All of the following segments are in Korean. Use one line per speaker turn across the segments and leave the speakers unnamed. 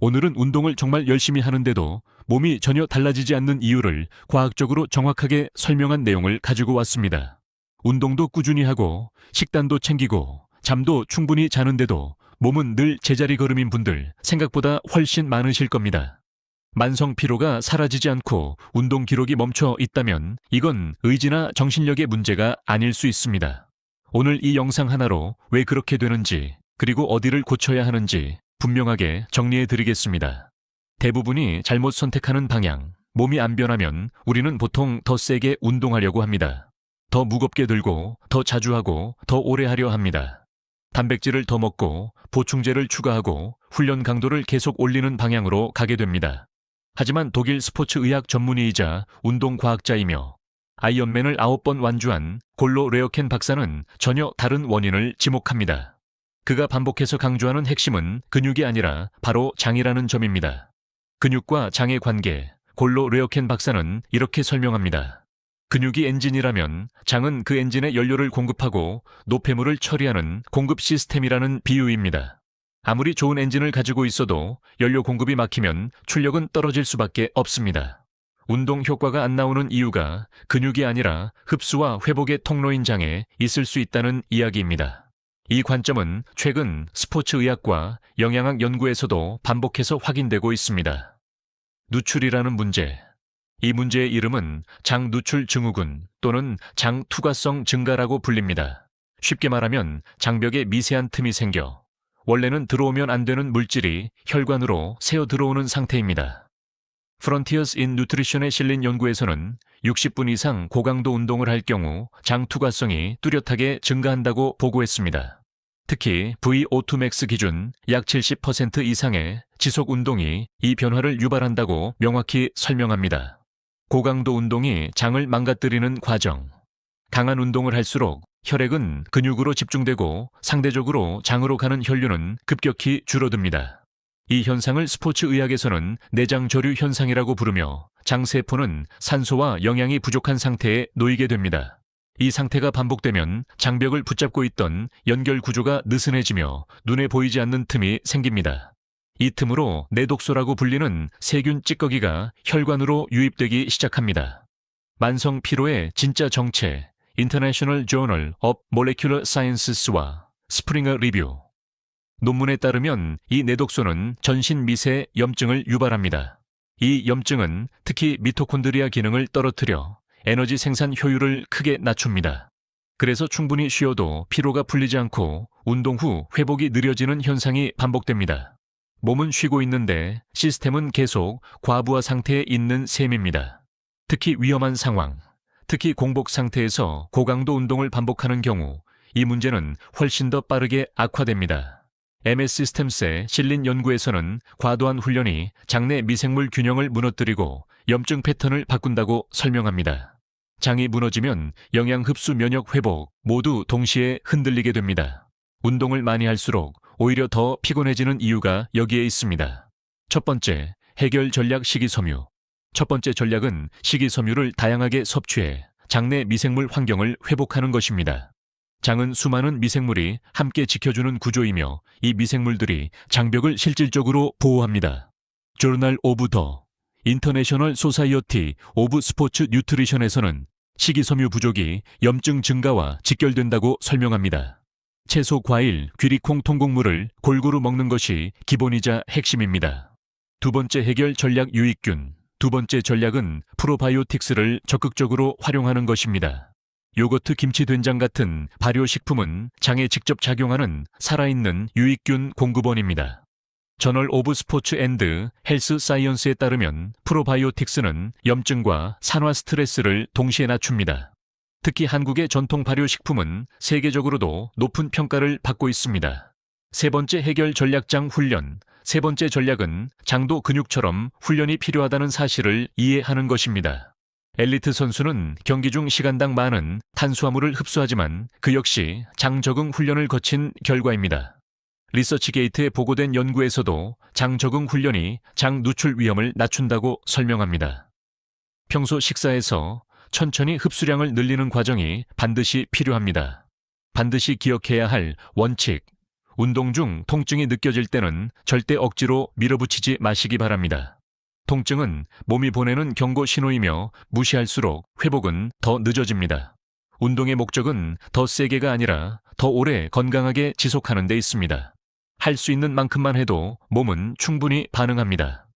오늘은 운동을 정말 열심히 하는데도 몸이 전혀 달라지지 않는 이유를 과학적으로 정확하게 설명한 내용을 가지고 왔습니다. 운동도 꾸준히 하고 식단도 챙기고 잠도 충분히 자는데도 몸은 늘 제자리 걸음인 분들 생각보다 훨씬 많으실 겁니다. 만성 피로가 사라지지 않고 운동 기록이 멈춰 있다면 이건 의지나 정신력의 문제가 아닐 수 있습니다. 오늘 이 영상 하나로 왜 그렇게 되는지 그리고 어디를 고쳐야 하는지 분명하게 정리해 드리겠습니다. 대부분이 잘못 선택하는 방향, 몸이 안 변하면 우리는 보통 더 세게 운동하려고 합니다. 더 무겁게 들고, 더 자주 하고, 더 오래 하려 합니다. 단백질을 더 먹고, 보충제를 추가하고, 훈련 강도를 계속 올리는 방향으로 가게 됩니다. 하지만 독일 스포츠 의학 전문의이자 운동과학자이며 아이언맨을 9번 완주한 골로 레어켄 박사는 전혀 다른 원인을 지목합니다. 그가 반복해서 강조하는 핵심은 근육이 아니라 바로 장이라는 점입니다. 근육과 장의 관계, 골로 레어켄 박사는 이렇게 설명합니다. 근육이 엔진이라면 장은 그 엔진에 연료를 공급하고 노폐물을 처리하는 공급 시스템이라는 비유입니다. 아무리 좋은 엔진을 가지고 있어도 연료 공급이 막히면 출력은 떨어질 수밖에 없습니다. 운동 효과가 안 나오는 이유가 근육이 아니라 흡수와 회복의 통로인 장에 있을 수 있다는 이야기입니다. 이 관점은 최근 스포츠 의학과 영양학 연구에서도 반복해서 확인되고 있습니다. 누출이라는 문제. 이 문제의 이름은 장 누출 증후군 또는 장 투과성 증가라고 불립니다. 쉽게 말하면 장벽에 미세한 틈이 생겨 원래는 들어오면 안 되는 물질이 혈관으로 새어 들어오는 상태입니다. Frontiers in Nutrition에 실린 연구에서는 60분 이상 고강도 운동을 할 경우 장 투과성이 뚜렷하게 증가한다고 보고했습니다. 특히 VO2 max 기준 약 70% 이상의 지속 운동이 이 변화를 유발한다고 명확히 설명합니다. 고강도 운동이 장을 망가뜨리는 과정. 강한 운동을 할수록 혈액은 근육으로 집중되고 상대적으로 장으로 가는 혈류는 급격히 줄어듭니다. 이 현상을 스포츠 의학에서는 내장 저류 현상이라고 부르며 장세포는 산소와 영양이 부족한 상태에 놓이게 됩니다. 이 상태가 반복되면 장벽을 붙잡고 있던 연결 구조가 느슨해지며 눈에 보이지 않는 틈이 생깁니다. 이 틈으로 내독소라고 불리는 세균 찌꺼기가 혈관으로 유입되기 시작합니다. 만성 피로의 진짜 정체 International Journal of Molecular Sciences와 스프링어 리뷰. 논문에 따르면 이 내독소는 전신 미세 염증을 유발합니다. 이 염증은 특히 미토콘드리아 기능을 떨어뜨려 에너지 생산 효율을 크게 낮춥니다. 그래서 충분히 쉬어도 피로가 풀리지 않고 운동 후 회복이 느려지는 현상이 반복됩니다. 몸은 쉬고 있는데 시스템은 계속 과부하 상태에 있는 셈입니다. 특히 위험한 상황, 특히 공복 상태에서 고강도 운동을 반복하는 경우 이 문제는 훨씬 더 빠르게 악화됩니다. MS 시스템스에 실린 연구에서는 과도한 훈련이 장내 미생물 균형을 무너뜨리고 염증 패턴을 바꾼다고 설명합니다. 장이 무너지면 영양 흡수 면역 회복 모두 동시에 흔들리게 됩니다. 운동을 많이 할수록 오히려 더 피곤해지는 이유가 여기에 있습니다. 첫 번째, 해결 전략 식이섬유. 첫 번째 전략은 식이섬유를 다양하게 섭취해 장내 미생물 환경을 회복하는 것입니다. 장은 수많은 미생물이 함께 지켜주는 구조이며 이 미생물들이 장벽을 실질적으로 보호합니다. Journal of the International Society of Sports Nutrition에서는 식이섬유 부족이 염증 증가와 직결된다고 설명합니다. 채소, 과일, 귀리콩 통곡물을 골고루 먹는 것이 기본이자 핵심입니다. 두 번째 해결 전략 유익균. 두 번째 전략은 프로바이오틱스를 적극적으로 활용하는 것입니다. 요거트, 김치, 된장 같은 발효식품은 장에 직접 작용하는 살아있는 유익균 공급원입니다. 저널 오브 스포츠 앤드 헬스 사이언스에 따르면 프로바이오틱스는 염증과 산화 스트레스를 동시에 낮춥니다. 특히 한국의 전통 발효식품은 세계적으로도 높은 평가를 받고 있습니다. 세 번째 해결 전략장 훈련. 세 번째 전략은 장도 근육처럼 훈련이 필요하다는 사실을 이해하는 것입니다. 엘리트 선수는 경기 중 시간당 많은 탄수화물을 흡수하지만 그 역시 장 적응 훈련을 거친 결과입니다. 리서치게이트에 보고된 연구에서도 장 적응 훈련이 장 누출 위험을 낮춘다고 설명합니다. 평소 식사에서 천천히 흡수량을 늘리는 과정이 반드시 필요합니다. 반드시 기억해야 할 원칙. 운동 중 통증이 느껴질 때는 절대 억지로 밀어붙이지 마시기 바랍니다. 통증은 몸이 보내는 경고 신호이며 무시할수록 회복은 더 늦어집니다. 운동의 목적은 더 세게가 아니라 더 오래 건강하게 지속하는 데 있습니다. 할 수 있는 만큼만 해도 몸은 충분히 반응합니다.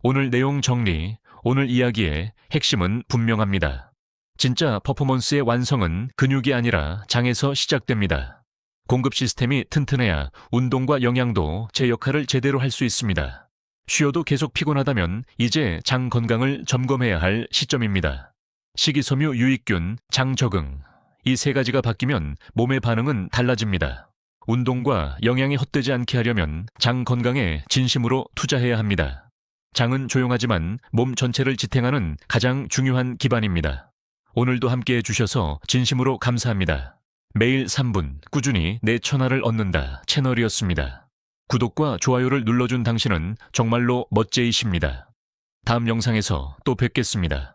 오늘 내용 정리, 오늘 이야기의 핵심은 분명합니다. 진짜 퍼포먼스의 완성은 근육이 아니라 장에서 시작됩니다. 공급 시스템이 튼튼해야 운동과 영양도 제 역할을 제대로 할 수 있습니다. 쉬어도 계속 피곤하다면 이제 장 건강을 점검해야 할 시점입니다. 식이섬유 유익균, 장 적응. 이 세 가지가 바뀌면 몸의 반응은 달라집니다. 운동과 영양이 헛되지 않게 하려면 장 건강에 진심으로 투자해야 합니다. 장은 조용하지만 몸 전체를 지탱하는 가장 중요한 기반입니다. 오늘도 함께해 주셔서 진심으로 감사합니다. 매일 3분 꾸준히 내 천하를 얻는다 채널이었습니다. 구독과 좋아요를 눌러준 당신은 정말로 멋쟁이십니다. 다음 영상에서 또 뵙겠습니다.